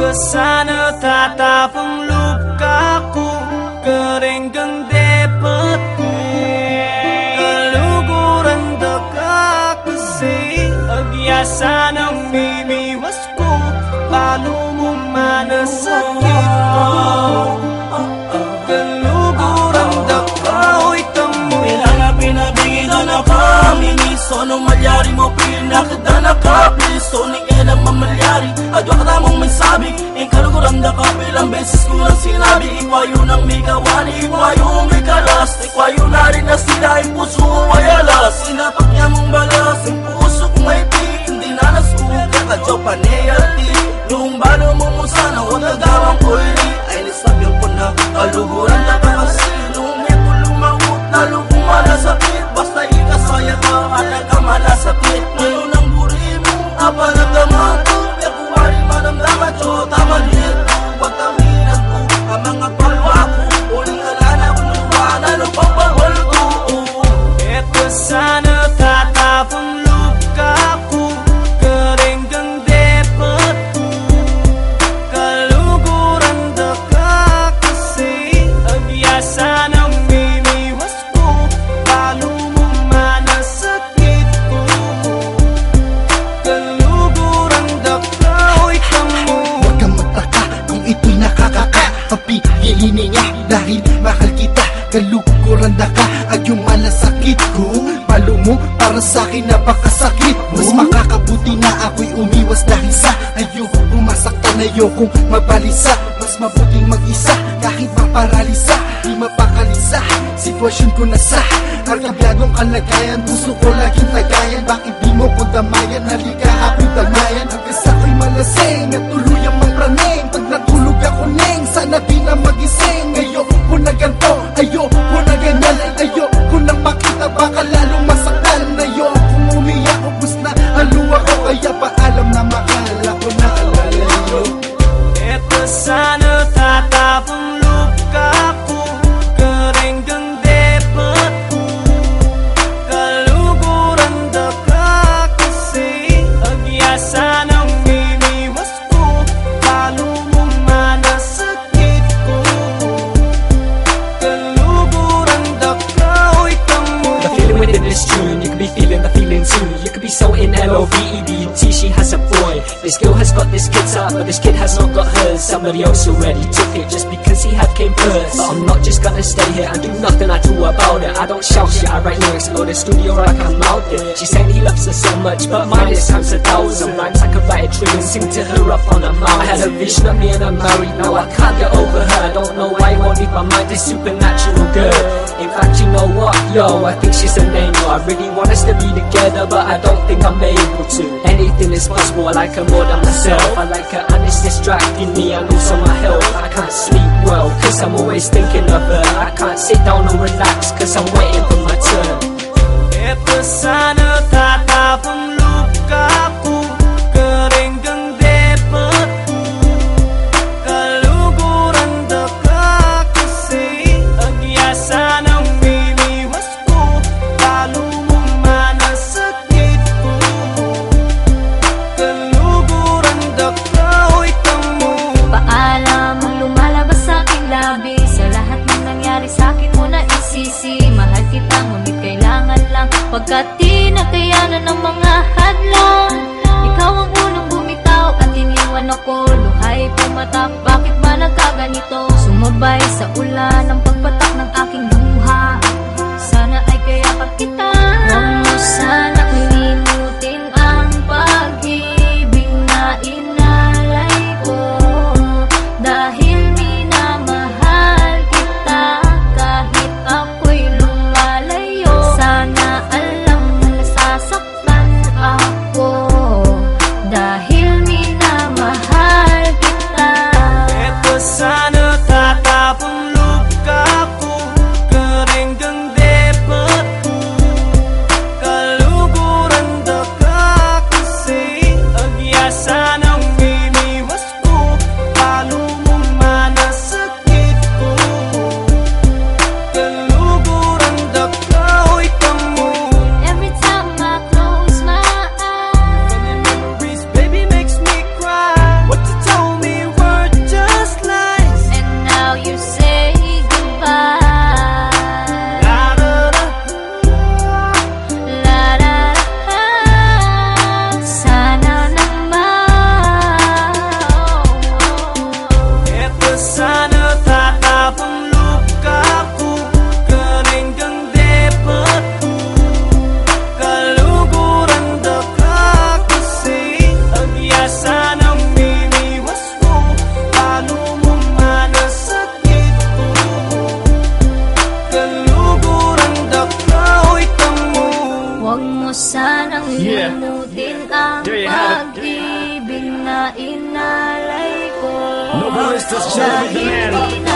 Kesana tatapang lukaku, kering gendepetku, keluguran dekat kasih, biasa ng mimiwasku, palumu mana sakitku, keluguran dekat temu. Ilang pinabigyan na kami ni sono malyari mo pinakita na kapis, soning ilang mamalyari. Adwa ka tamong may sabi, ikaluguran na ka bilang beses ko lang sinabi. Ikwayo ng may gawani, ikwayo may kalas, ikwayo na rin na sila, yung puso ay alas. Sinapak niya mong balas, yung puso kong may pik, hindi na nasuka, kadyaw pa niyati. Nung balo mo mo sana, huwag nagawang oily, ay nisabyan ko na, kaluguran na ka kasi. Nung may kulumawot, lalo kong malasakit, basta ikasaya ka, at nagkamalasakit. Ngayon ang buri mo, apanagdaman ko, manamdaman ko, taman dito, pagkaminan ko, ang mga palwa ko, uling alana ko, nagwana, pagpahol ko. Eto sana tatapang luka ko, kering gendepetku, kaluguran dekat kasih, biasa ng mimiwas ko, palumu mana sakitku, kaluguran dekat. Ito'y nakakaka, papigilin niya dahil mahal kita. Kalukuran na ka ay yung malasakit ko. Palo mo para sa'kin napakasakit. Mas makakabuti na ako'y umiwas dahil sa ayoko pumasaktan, ayokong mabalisa. Mas mabuting mag-isa kahit maparalisa, di mapakalisa. Sitwasyon ko na sa karkabyadong kalagayan, puso ko laging tagayan. Bakit di mo ko damayan, halika ako'y damayan. Hanggang sa'ko'y malasing at tuluyang mangpraning. Pag natulog ako neng, sana di na magising. Ayoko na ganto, ayoko na ganyan, ayoko nang makita, baka lalong masaktan. Ayokong umiyak, ubus na aluwa ko, kaya paalam na mahal ako na alalayo. Eto sana tatapang luka ko, kering gendepetku, kaluguran dekat kasih, biasa ng mimiwas ko, palumu mana sakitku, kaluguran dekat temu. The feeling within this tune, you could be feeling the feeling too. You could be so in L-O-V-E-D-T, she has a boy. This girl has got this kid's heart, but this kid has not got hers. Somebody else already took it just because he had came first. But I'm not just gonna stay here and do nothing at all about it. I don't shout shit, I write lyrics, load the studio like I'm out there. She's saying he loves her so much, but mine is times 1,000. Rhymes I could write a tune and sing to her up on a mountain. I had a vision of me and I'm married, now I can't get over her. I don't know why I won't leave my mind, this supernatural girl. In fact, you know what, yo, I think she's an angel. I really want us to be together, but I don't think I'm able to. Anything is possible, I like her more than myself. I like her and it's distracting me and also my health. I can't sleep well, cause I'm always thinking of her. I can't sit down and relax, cause I'm waiting for my turn. Eto sana tatapang luka ko, kering gendepetku, kaluguran dekat kasih, biasa ng mimiwas ko, palumu mana sakitku, kaluguran dekat temu. Paalam ang lumalabas sa aking labi, sa lahat ng nangyari sa akin mo na isisi. Mahal kita ngunit kailangan lang, pagkat di nakayanan ng mga hadlang. Ikaw ang unang bumitaw at iniwan ako, luhay pumatak, bakit ba nagkaganito? Sumabay sa ulan ang pagpatak ng aking luha, sana ay kaya pa kita. Huwag mo sana kalimutin ang pag-ibig na inalay ko, dahil minamahal kita kahit ako'y lumalayo. Sana alam mo nasasaktan ako, dahil minamahal kita. Eto sana tatapang No, boys, just Dahil